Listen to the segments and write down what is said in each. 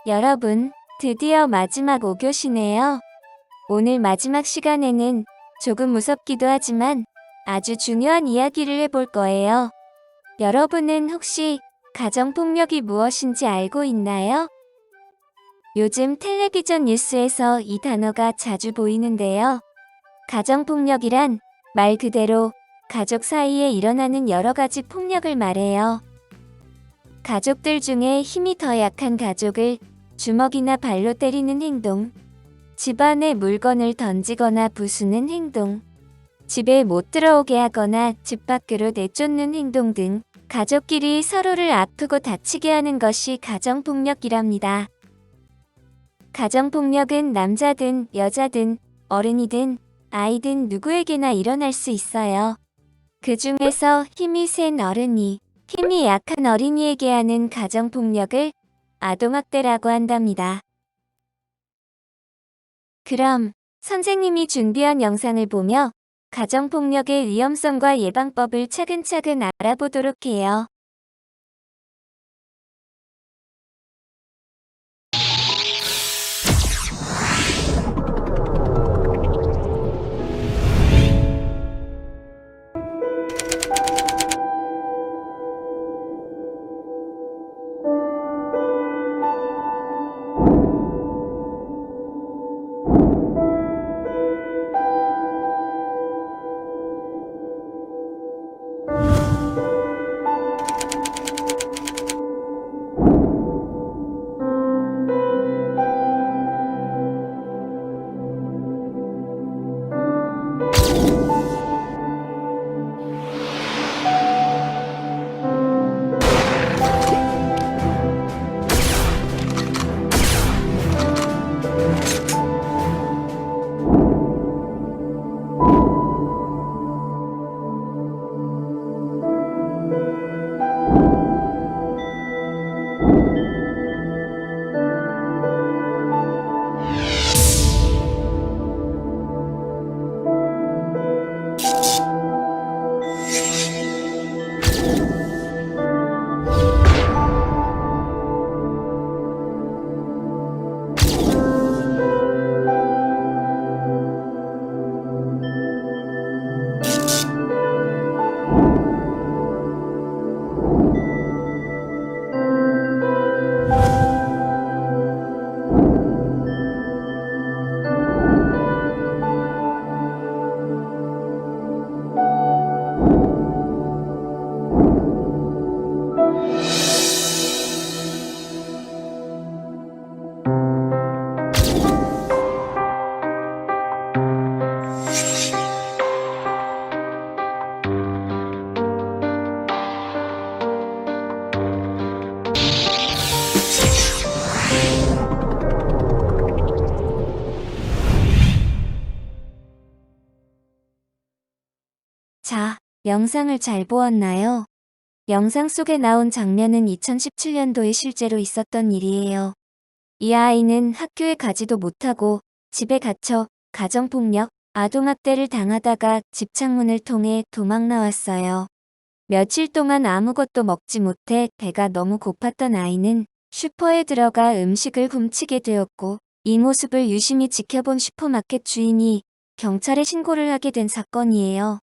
여러분, 드디어 마지막 5교시네요. 오늘 마지막 시간에는 조금 무섭기도 하지만 아주 중요한 이야기를 해볼 거예요. 여러분은 혹시 가정폭력이 무엇인지 알고 있나요? 요즘 텔레비전 뉴스에서 이 단어가 자주 보이는데요. 가정폭력이란 말 그대로 가족 사이에 일어나는 여러 가지 폭력을 말해요. 가족들 중에 힘이 더 약한 가족을 주먹이나 발로 때리는 행동, 집안에 물건을 던지거나 부수는 행동, 집에 못 들어오게 하거나 집 밖으로 내쫓는 행동 등 가족끼리 서로를 아프고 다치게 하는 것이 가정폭력이랍니다. 가정폭력은 남자든 여자든 어른이든 아이든 누구에게나 일어날 수 있어요. 그 중에서 힘이 센 어른이 힘이 약한 어린이에게 하는 가정폭력을 아동학대라고 한답니다. 그럼 선생님이 준비한 영상을 보며 가정폭력의 위험성과 예방법을 차근차근 알아보도록 해요. 자, 영상을 잘 보았나요? 영상 속에 나온 장면은 2017년도에 실제로 있었던 일이에요. 이 아이는 학교에 가지도 못하고 집에 갇혀 가정폭력, 아동학대를 당하다가 집 창문을 통해 도망 나왔어요. 며칠 동안 아무것도 먹지 못해 배가 너무 고팠던 아이는 슈퍼에 들어가 음식을 훔치게 되었고, 이 모습을 유심히 지켜본 슈퍼마켓 주인이 경찰에 신고를 하게 된 사건이에요.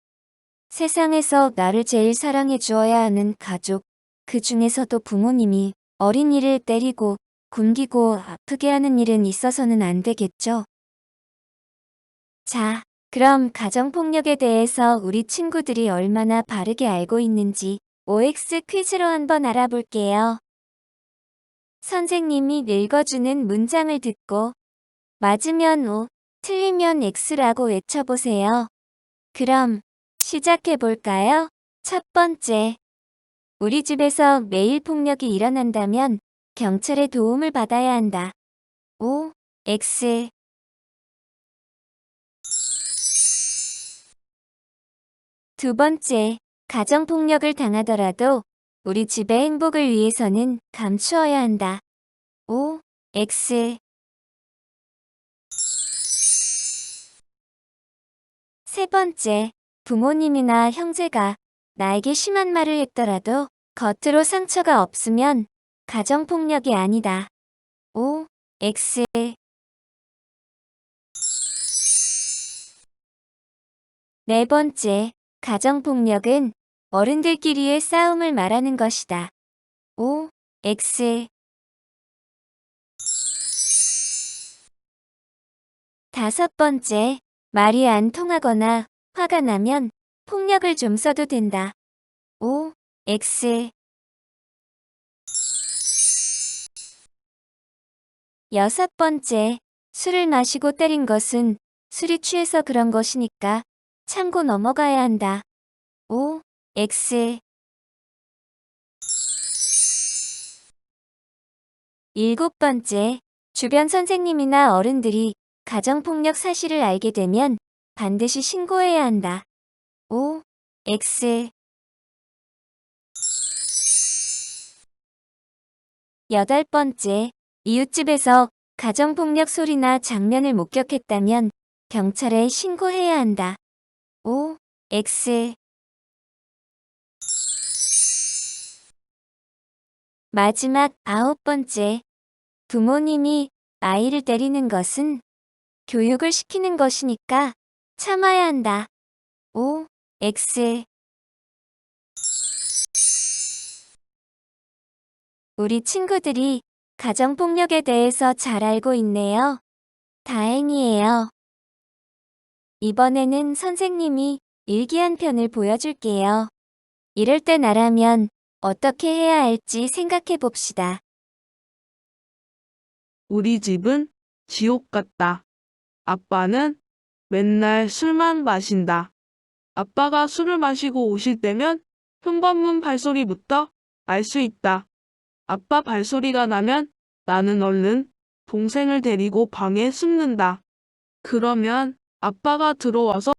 세상에서 나를 제일 사랑해 주어야 하는 가족, 그 중에서도 부모님이 어린이를 때리고 굶기고 아프게 하는 일은 있어서는 안 되겠죠? 자, 그럼 가정폭력에 대해서 우리 친구들이 얼마나 바르게 알고 있는지 OX 퀴즈로 한번 알아볼게요. 선생님이 읽어주는 문장을 듣고 맞으면 O, 틀리면 X라고 외쳐보세요. 그럼 시작해볼까요? 첫 번째, 우리 집에서 매일 폭력이 일어난다면 경찰의 도움을 받아야 한다. O, X. 두 번째, 가정폭력을 당하더라도 우리 집의 행복을 위해서는 감추어야 한다. O, X. 세 번째, 부모님이나 형제가 나에게 심한 말을 했더라도 겉으로 상처가 없으면 가정폭력이 아니다. O, X. 네 번째, 가정폭력은 어른들끼리의 싸움을 말하는 것이다. O, X. 다섯 번째, 말이 안 통하거나 화가 나면 폭력을 좀 써도 된다. O, X. 여섯 번째, 술을 마시고 때린 것은 술이 취해서 그런 것이니까 참고 넘어가야 한다. O, X. 일곱 번째, 주변 선생님이나 어른들이 가정폭력 사실을 알게 되면 반드시 신고해야 한다. O, X. 여덟 번째, 이웃집에서 가정폭력 소리나 장면을 목격했다면 경찰에 신고해야 한다. O, X. 마지막 아홉 번째, 부모님이 아이를 때리는 것은 교육을 시키는 것이니까 참아야 한다. O, X. 우리 친구들이 가정폭력에 대해서 잘 알고 있네요. 다행이에요. 이번에는 선생님이 일기 한 편을 보여줄게요. 이럴 때 나라면 어떻게 해야 할지 생각해 봅시다. 우리 집은 지옥 같다. 아빠는 맨날 술만 마신다. 아빠가 술을 마시고 오실 때면 현관문 발소리부터 알 수 있다. 아빠 발소리가 나면 나는 얼른 동생을 데리고 방에 숨는다. 그러면 아빠가 들어와서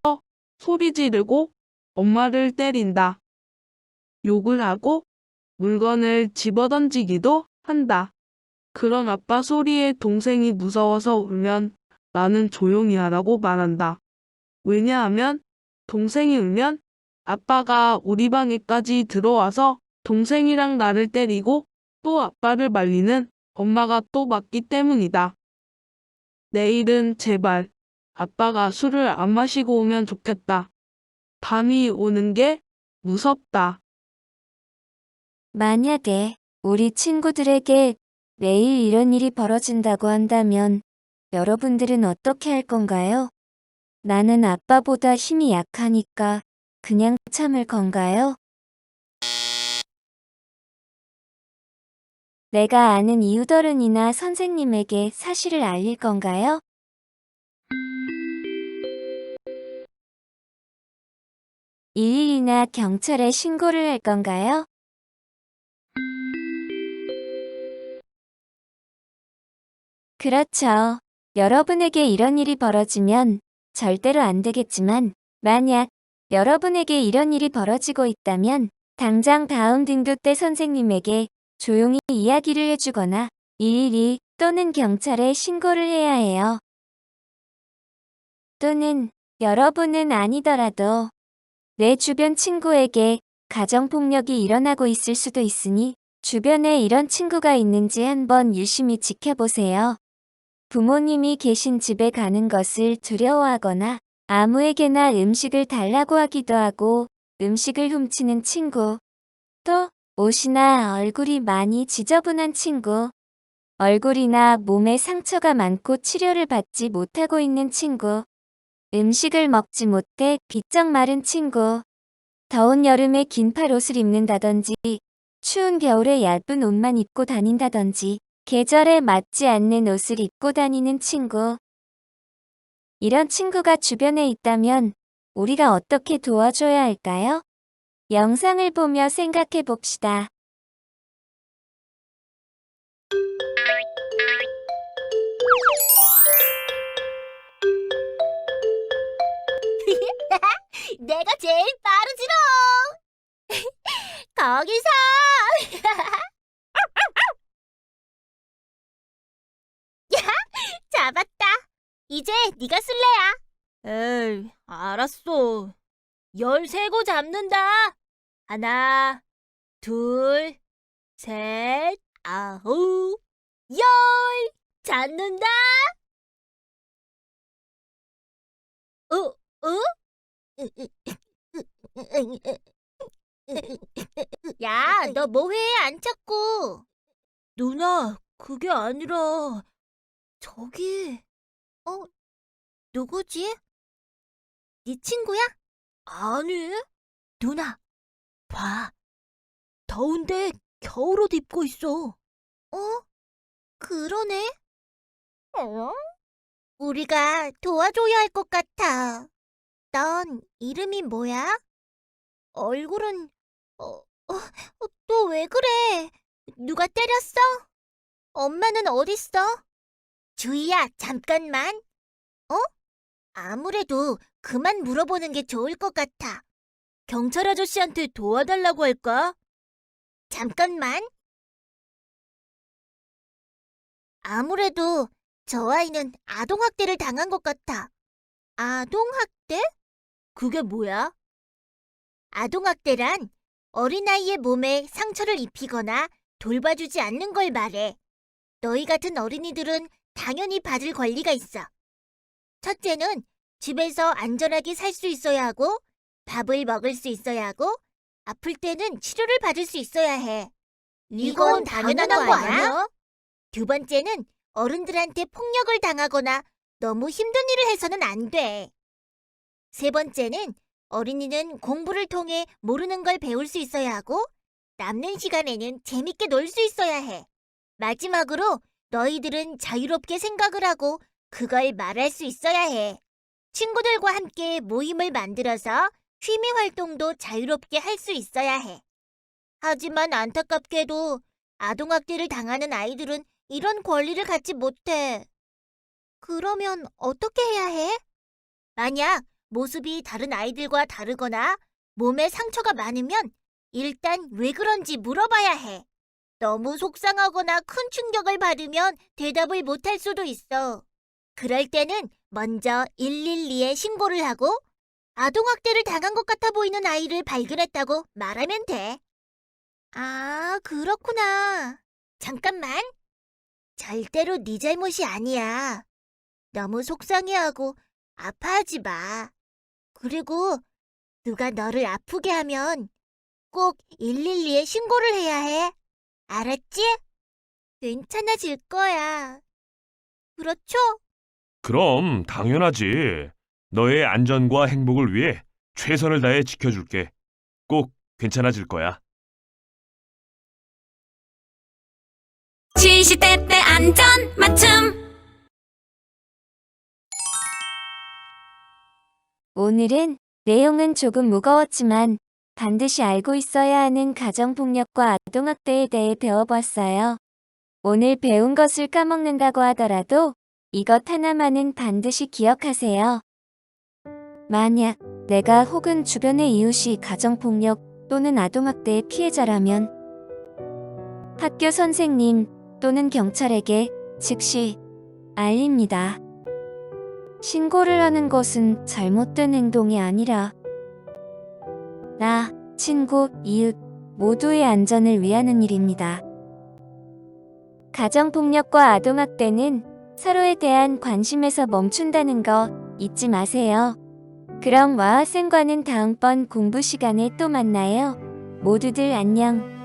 소리 지르고 엄마를 때린다. 욕을 하고 물건을 집어던지기도 한다. 그런 아빠 소리에 동생이 무서워서 울면 나는 조용히 하라고 말한다. 왜냐하면 동생이 울면 아빠가 우리 방에까지 들어와서 동생이랑 나를 때리고 또 아빠를 말리는 엄마가 또 맞기 때문이다. 내일은 제발 아빠가 술을 안 마시고 오면 좋겠다. 밤이 오는 게 무섭다. 만약에 우리 친구들에게 내일 이런 일이 벌어진다고 한다면 여러분들은 어떻게 할 건가요? 나는 아빠보다 힘이 약하니까 그냥 참을 건가요? 내가 아는 이웃어른이나 선생님에게 사실을 알릴 건가요? 일일이나 경찰에 신고를 할 건가요? 그렇죠. 여러분에게 이런 일이 벌어지면 절대로 안 되겠지만, 만약 여러분에게 이런 일이 벌어지고 있다면 당장 다음 등교 때 선생님에게 조용히 이야기를 해주거나 일일이 또는 경찰에 신고를 해야 해요. 또는 여러분은 아니더라도 내 주변 친구에게 가정폭력이 일어나고 있을 수도 있으니 주변에 이런 친구가 있는지 한번 유심히 지켜보세요. 부모님이 계신 집에 가는 것을 두려워하거나 아무에게나 음식을 달라고 하기도 하고 음식을 훔치는 친구, 또 옷이나 얼굴이 많이 지저분한 친구, 얼굴이나 몸에 상처가 많고 치료를 받지 못하고 있는 친구, 음식을 먹지 못해 비쩍 마른 친구, 더운 여름에 긴팔 옷을 입는다든지 추운 겨울에 얇은 옷만 입고 다닌다든지 계절에 맞지 않는 옷을 입고 다니는 친구. 이런 친구가 주변에 있다면 우리가 어떻게 도와줘야 할까요? 영상을 보며 생각해 봅시다. 내가 제일 빠르지롱! 거기서! 잡았다. 이제 네가 술래야. 에이, 알았어. 13고 잡는다. 하나, 둘, 셋, 아홉. 열 잡는다. 야, 너 뭐해 안 찾고? 누나, 그게 아니라 저기 누구지? 네 친구야? 아니. 누나, 봐. 더운데 겨울옷 입고 있어. 그러네. 우리가 도와줘야 할 것 같아. 넌 이름이 뭐야? 얼굴은 또 왜 그래? 누가 때렸어? 엄마는 어딨어? 주희야, 잠깐만. 아무래도 그만 물어보는 게 좋을 것 같아. 경찰 아저씨한테 도와달라고 할까? 잠깐만. 아무래도 저 아이는 아동학대를 당한 것 같아. 아동학대? 그게 뭐야? 아동학대란 어린아이의 몸에 상처를 입히거나 돌봐주지 않는 걸 말해. 너희 같은 어린이들은 당연히 받을 권리가 있어. 첫째는 집에서 안전하게 살 수 있어야 하고, 밥을 먹을 수 있어야 하고, 아플 때는 치료를 받을 수 있어야 해. 이건 당연한 거 아니야? 두 번째는 어른들한테 폭력을 당하거나 너무 힘든 일을 해서는 안 돼. 세 번째는 어린이는 공부를 통해 모르는 걸 배울 수 있어야 하고, 남는 시간에는 재밌게 놀 수 있어야 해. 마지막으로 너희들은 자유롭게 생각을 하고 그걸 말할 수 있어야 해. 친구들과 함께 모임을 만들어서 취미 활동도 자유롭게 할 수 있어야 해. 하지만 안타깝게도 아동학대를 당하는 아이들은 이런 권리를 갖지 못해. 그러면 어떻게 해야 해? 만약 모습이 다른 아이들과 다르거나 몸에 상처가 많으면 일단 왜 그런지 물어봐야 해. 너무 속상하거나 큰 충격을 받으면 대답을 못할 수도 있어. 그럴 때는 먼저 112에 신고를 하고 아동학대를 당한 것 같아 보이는 아이를 발견했다고 말하면 돼. 아, 그렇구나. 잠깐만. 절대로 네 잘못이 아니야. 너무 속상해하고 아파하지 마. 그리고 누가 너를 아프게 하면 꼭 112에 신고를 해야 해. 알았지? 괜찮아질 거야. 그렇죠? 그럼 당연하지. 너의 안전과 행복을 위해 최선을 다해 지켜줄게. 꼭 괜찮아질 거야. 시시때때 안전 맞춤. 오늘은 내용은 조금 무거웠지만 반드시 알고 있어야 하는 가정폭력과 아동학대에 대해 배워봤어요. 오늘 배운 것을 까먹는다고 하더라도 이것 하나만은 반드시 기억하세요. 만약 내가 혹은 주변의 이웃이 가정폭력 또는 아동학대의 피해자라면 학교 선생님 또는 경찰에게 즉시 알립니다. 신고를 하는 것은 잘못된 행동이 아니라 나, 친구, 이웃 모두의 안전을 위하는 일입니다. 가정폭력과 아동학대는 서로에 대한 관심에서 멈춘다는 거 잊지 마세요. 그럼 와학생과는 다음번 공부 시간에 또 만나요. 모두들 안녕.